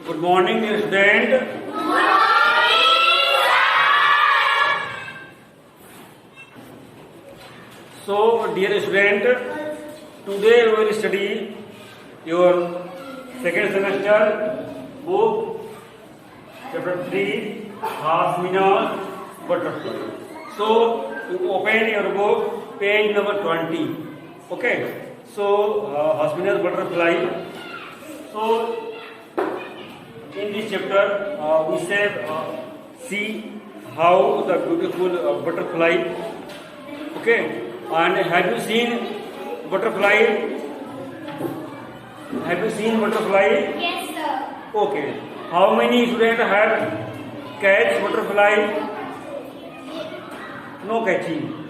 Good morning, dear student. So, dear student, today we will study your second semester book, chapter 3, Hasmina's Butterfly. So, you open your book, page number 20. Okay. So, Hasmina's Butterfly. So, in this chapter, we say see how the beautiful butterfly. Okay, and have you seen butterfly? Have you seen butterfly? Yes, sir. Okay. How many students have catch butterfly? No catching.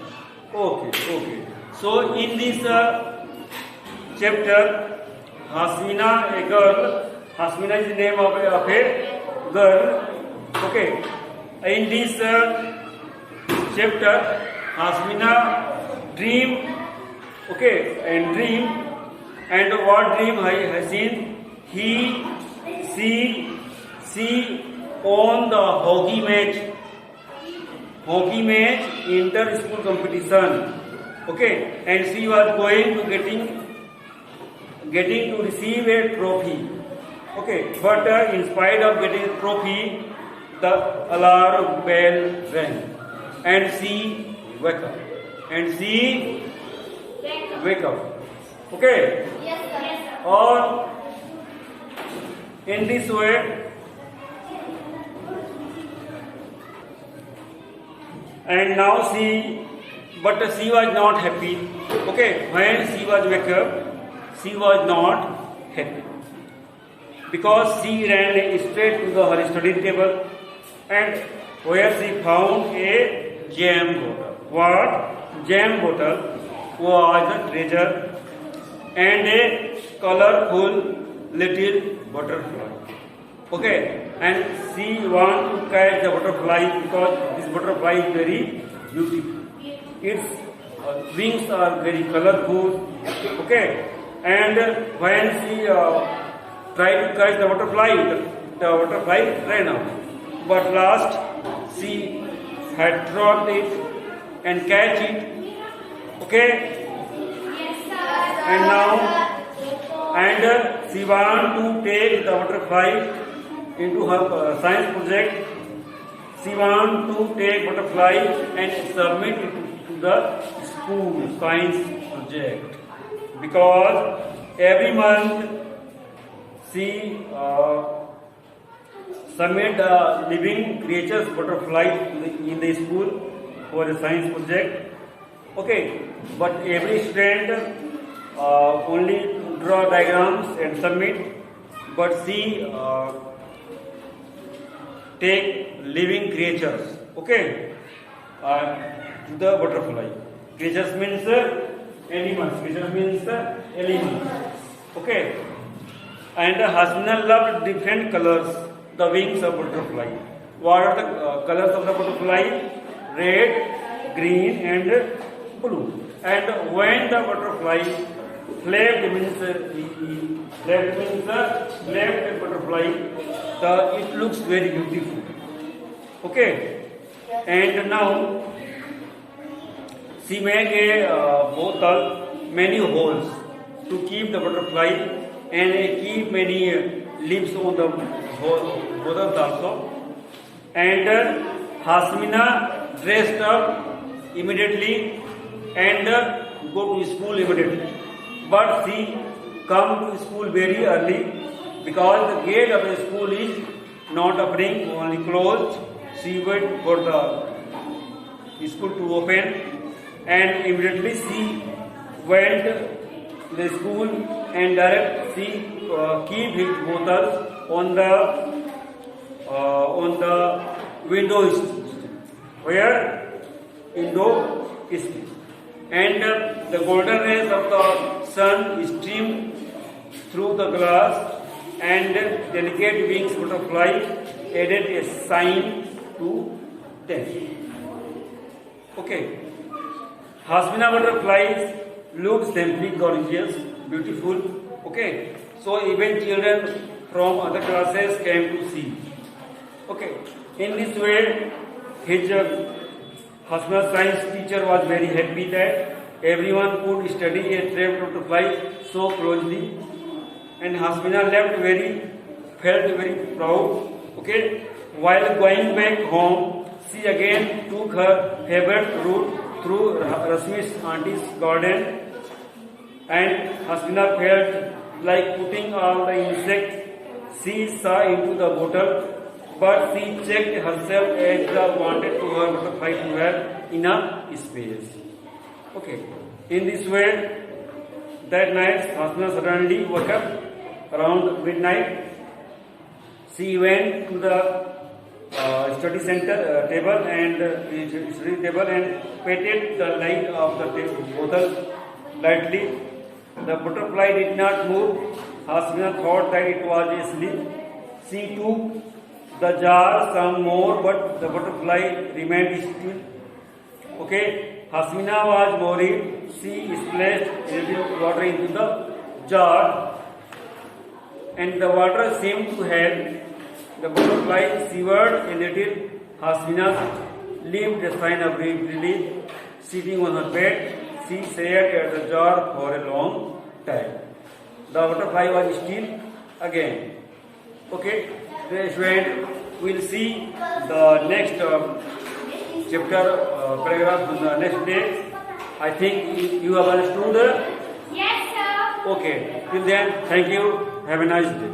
Okay. So in this chapter, Hasmina, a girl. Hasmina is the name of a girl. Okay. In this chapter, Hasmina dream. Okay, and dream. And what dream I have seen? She on the hockey match inter-school competition. Okay, and she was going to getting to receive a trophy. Okay, but in spite of getting a trophy, the alarm bell rang, and she wake up. Okay, Yes, sir. or in this way, and now but she was not happy. Okay, when she was wake up, she was not happy, because she ran straight to her study table, and where she found a jam bottle. What? Jam bottle was a treasure and a colorful little butterfly. Okay, and she want to catch the butterfly because this butterfly is very beautiful. Its wings are very colorful. Okay, and when she tried to catch the butterfly ran out. But last she had dropped it and catch it. Okay, Yes, sir. and she want to take the butterfly into her science project. She want to take butterfly and submit it to the school science project, because every month she submit the living creatures butterfly in the school for a science project. Okay, but every student only draw diagrams and submit, but she take living creatures. Okay, to the butterfly. Creatures means animals. Creatures means elements. Okay, and Hasna loved different colors, the wings of butterfly. What are the colors of the butterfly? Red, green, and blue. And when the butterfly flapped means left butterfly, it looks very beautiful. Okay, and now she made a bottle, many holes to keep the butterfly, and keep many leaves on the bottles also. And Hasmina dressed up immediately and go to school immediately. But she come to school very early, because the gate of the school is not opening, only closed. She wait for the school to open, and immediately she went to the school, and direct she keep his bottles on the window where window is, and the golden rays of the sun stream through the glass, and delicate wings butterfly added a sign to them. Okay, Hasmina butterflies look simply gorgeous, beautiful. Okay, so even children from other classes came to see. Okay. In this way, his Hasmina's science teacher was very happy that everyone could study a trapped butterfly so closely, and Hasmina felt very proud. Okay. While going back home, she again took her favorite route through Rasmi's auntie's garden, and Hasmina felt like putting all the insects she saw into the bottle, but she checked herself as the wanted to her butterfly to have enough space. Okay. In this way, that night, Hasmina suddenly woke up around midnight. She went to the study center table and study table and patted the lid of the bottle lightly. The butterfly did not move. Hasmina thought that it was asleep. She took the jar some more, but the butterfly remained still. Okay, Hasmina was worried. She splashed a little water into the jar, and the water seemed to help. The butterfly shivered a little. Hasmina leaved a sign of relief. Sitting on her bed, she stared at the jar for a long time. The butterfly was still again. Okay, then we'll see the next chapter paragraph on the next day. I think you have understood. Yes, sir. Okay, till then, thank you. Have a nice day.